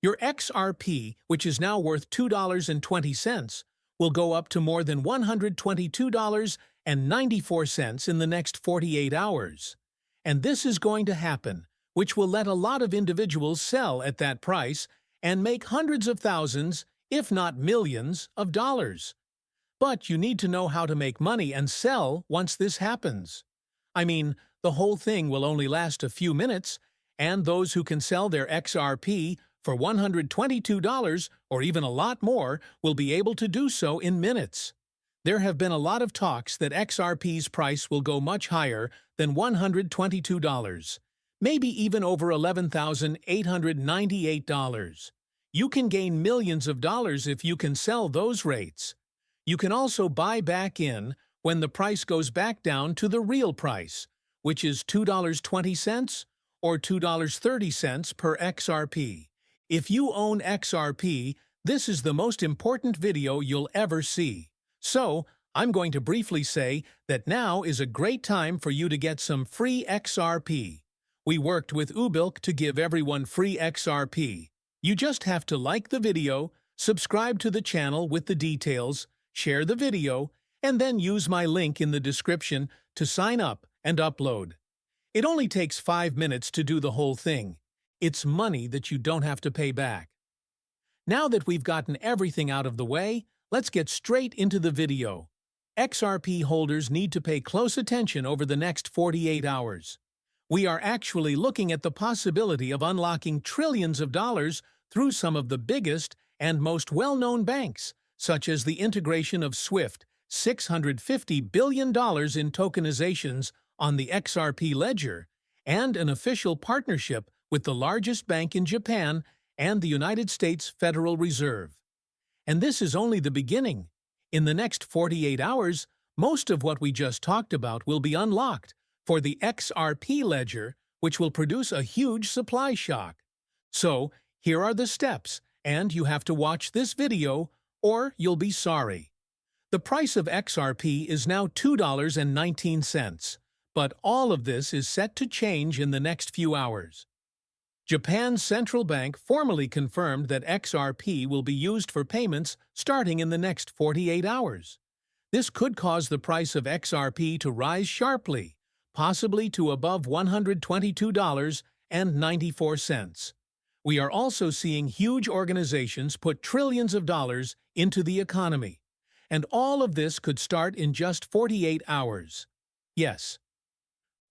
Your XRP, which is now worth $2.20, will go up to more than $122.94 in the next 48 hours. And this is going to happen, which will let a lot of individuals sell at that price and make hundreds of thousands, if not millions, of dollars. But you need to know how to make money and sell once this happens. I mean, the whole thing will only last a few minutes, and those who can sell their XRP for $122 or even a lot more will be able to do so in minutes. There have been a lot of talks that XRP's price will go much higher than $122, maybe even over $11,898. You can gain millions of dollars if you can sell those rates. You can also buy back in when the price goes back down to the real price, which is $2.20 or $2.30 per XRP. If you own XRP, this is the most important video you'll ever see. So, I'm going to briefly say that now is a great time for you to get some free XRP. We worked with Ubilk to give everyone free XRP. You just have to like the video, subscribe to the channel with the details, share the video, and then use my link in the description to sign up and upload. It only takes 5 minutes to do the whole thing. It's money that you don't have to pay back. Now that we've gotten everything out of the way, let's get straight into the video. XRP holders need to pay close attention over the next 48 hours. We are actually looking at the possibility of unlocking trillions of dollars through some of the biggest and most well-known banks, such as the integration of SWIFT, $650 billion in tokenizations on the XRP ledger, and an official partnership with the largest bank in Japan and the United States Federal Reserve. And this is only the beginning. In the next 48 hours, most of what we just talked about will be unlocked for the XRP ledger, which will produce a huge supply shock. So, here are the steps, and you have to watch this video or you'll be sorry. The price of XRP is now $2.19, but all of this is set to change in the next few hours. Japan's central bank formally confirmed that XRP will be used for payments starting in the next 48 hours. This could cause the price of XRP to rise sharply, possibly to above $122.94. We are also seeing huge organizations put trillions of dollars into the economy, and all of this could start in just 48 hours. Yes.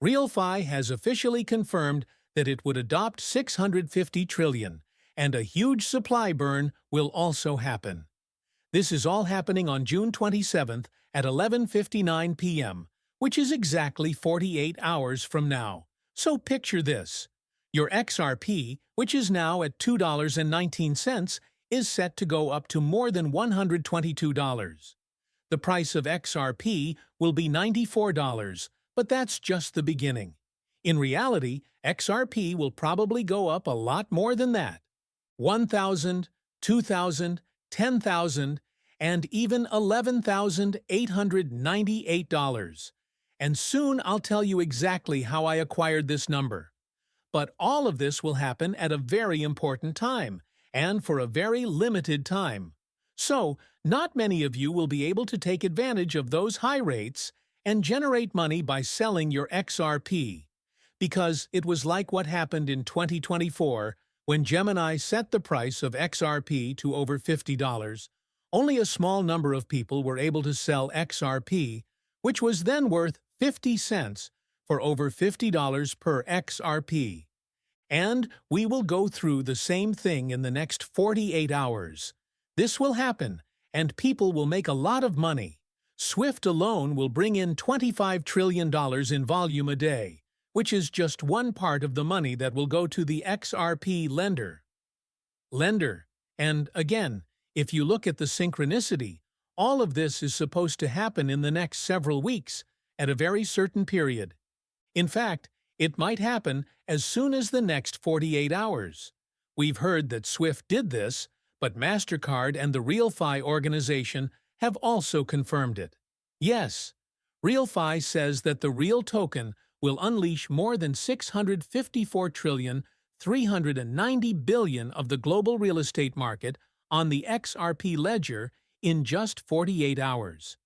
RealFi has officially confirmed that it would adopt $650 trillion, and a huge supply burn will also happen. This is all happening on June 27th at 11:59 p.m., which is exactly 48 hours from now. So picture this. Your XRP, which is now at $2.19, is set to go up to more than $122. The price of XRP will be $94, but that's just the beginning. In reality, XRP will probably go up a lot more than that. $1,000, $2,000, $10,000, and even $11,898. And soon I'll tell you exactly how I acquired this number. But all of this will happen at a very important time, and for a very limited time. So, not many of you will be able to take advantage of those high rates and generate money by selling your XRP. Because it was like what happened in 2024 when Gemini set the price of XRP to over $50. Only a small number of people were able to sell XRP, which was then worth 50 cents for over $50 per XRP. And we will go through the same thing in the next 48 hours. This will happen, and people will make a lot of money. SWIFT alone will bring in $25 trillion in volume a day, which is just one part of the money that will go to the XRP lender. And again, if you look at the synchronicity, all of this is supposed to happen in the next several weeks at a very certain period. In fact, it might happen as soon as the next 48 hours. We've heard that SWIFT did this, but MasterCard and the RealFi organization have also confirmed it. Yes, RealFi says that the real token will unleash more than $654 trillion 390 billion of the global real estate market on the XRP ledger in just 48 hours.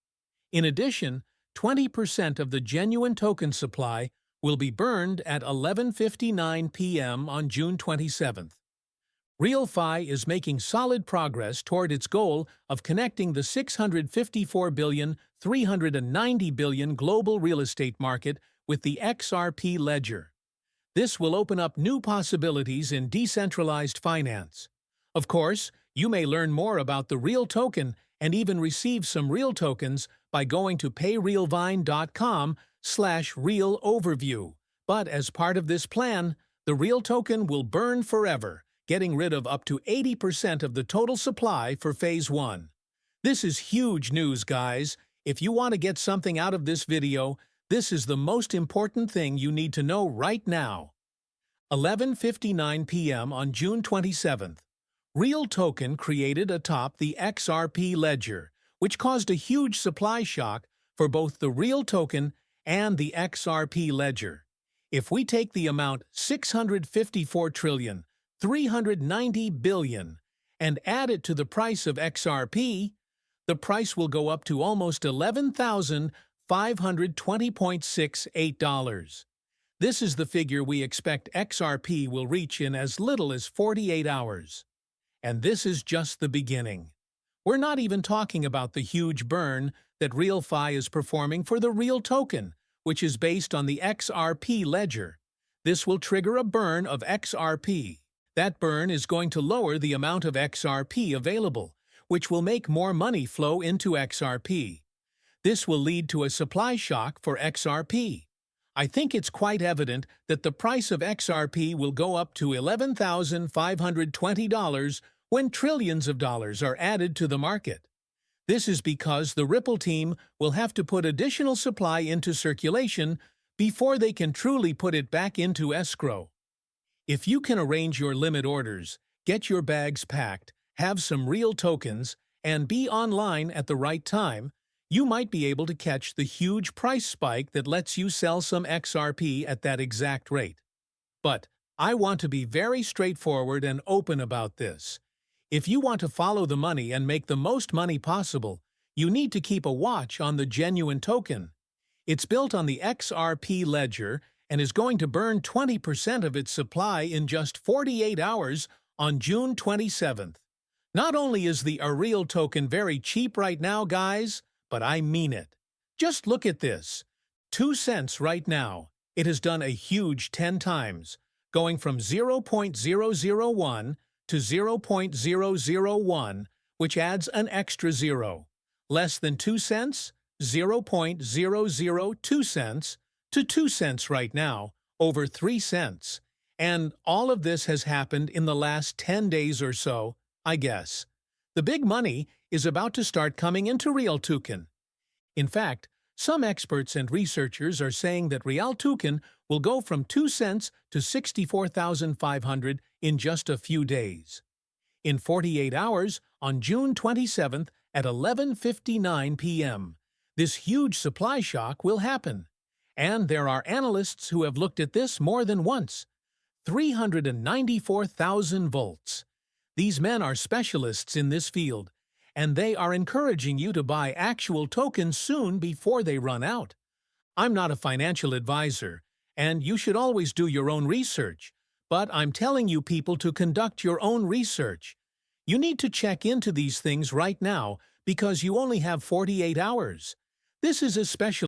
In addition, 20% of the genuine token supply will be burned at 11:59 p.m. on June 27th. RealFi is making solid progress toward its goal of connecting the 654 billion, 390 billion global real estate market with the XRP ledger. This will open up new possibilities in decentralized finance. Of course, you may learn more about the Real token and even receive some Real tokens by going to payrealvine.com/real overview. But as part of this plan, the Real token will burn forever, getting rid of up to 80% of the total supply for Phase 1. This is huge news, guys. If you want to get something out of this video, this is the most important thing you need to know right now. 11:59 p.m. on June 27th. Real token created atop the XRP ledger, which caused a huge supply shock for both the Real token and the XRP ledger. If we take the amount 654,390 billion and add it to the price of XRP, the price will go up to almost $11,520.68. This is the figure we expect XRP will reach in as little as 48 hours. And this is just the beginning. We're not even talking about the huge burn that RealFi is performing for the Real token, which is based on the XRP ledger. This will trigger a burn of XRP. That burn is going to lower the amount of XRP available, which will make more money flow into XRP. This will lead to a supply shock for XRP. I think it's quite evident that the price of XRP will go up to $11,520 when trillions of dollars are added to the market. This is because the Ripple team will have to put additional supply into circulation before they can truly put it back into escrow. If you can arrange your limit orders, get your bags packed, have some Real tokens, and be online at the right time, you might be able to catch the huge price spike that lets you sell some XRP at that exact rate. But I want to be very straightforward and open about this. If you want to follow the money and make the most money possible, you need to keep a watch on the genuine token. It's built on the XRP ledger and is going to burn 20% of its supply in just 48 hours on June 27th. Not only is the Real token very cheap right now, guys, but I mean it. Just look at this. 2 cents right now. It has done a huge 10 times, going from 0.001 to 0.001, which adds an extra zero. Less than 2 cents, 0.002 cents, to 2 cents right now, over 3 cents. And all of this has happened in the last 10 days or so, I guess. The big money is about to start coming into Real token. In fact, some experts and researchers are saying that Real token will go from 2 cents to 64,500 in just a few days. In 48 hours, on June 27th at 11:59 p.m., this huge supply shock will happen. And there are analysts who have looked at this more than once. 394,000 volts. These men are specialists in this field, and they are encouraging you to buy actual tokens soon before they run out. I'm not a financial advisor, and you should always do your own research, but I'm telling you people to conduct your own research. You need to check into these things right now because you only have 48 hours. This is especially